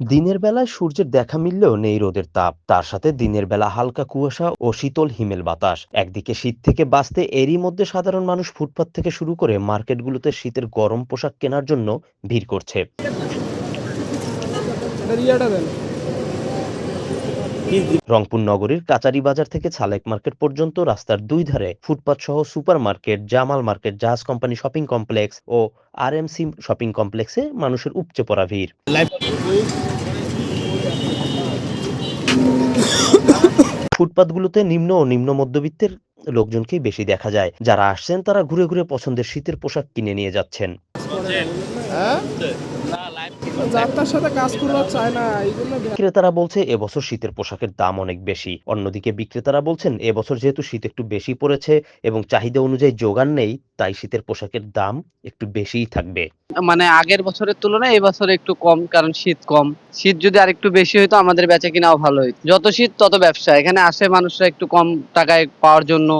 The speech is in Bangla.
দিনের বেলায় সূর্যের দেখা মিললেও নেই রোদের তাপ, তার সাথে দিনের বেলা হালকা কুয়াশা ও শীতল হিমেল বাতাস। একদিকে শীত থেকে বাঁচতে এরই মধ্যে সাধারণ মানুষ ফুটপাত থেকে শুরু করে মার্কেটগুলোতে শীতের গরম পোশাক কেনার জন্য ভিড় করছে। রংপুর নগরীর কাচারি বাজার থেকে ছালেক মার্কেট পর্যন্ত রাস্তার দুই ধারে ফুটপাত সহ সুপার মার্কেট, জামাল মার্কেট, জাহাজ কোম্পানি শপিং কমপ্লেক্স ও আরএমসি শপিং কমপ্লেক্সে মানুষের উপচে পড়া ভিড়। ফুটপাতগুলোতে নিম্ন ও নিম্ন মধ্যবিত্তের লোকজনকেই বেশি দেখা যায়। যারা আসছেন তারা ঘুরে ঘুরে পছন্দের শীতের পোশাক কিনে নিয়ে যাচ্ছেন। ক্রেতারা বলছে এবছর শীতের পোশাকের দাম অনেক বেশি। অন্যদিকে বিক্রেতারা বলছেন এবছর যেহেতু শীত একটু বেশি পড়েছে এবং চাহিদা অনুযায়ী যোগান নেই, তাই শীতের পোশাকের দাম একটু বেশিই থাকবে। মানে আগের বছরের তুলনায় এই বছর একটু কম, কারণ শীত কম। শীত যদি আরেকটু বেশি হইতো আমাদের বেচা কিনাও ভালো হইতো। যত শীত তত ব্যবসা, এখানে আসে মানুষরা একটু কম টাকায় পাওয়ার জন্য।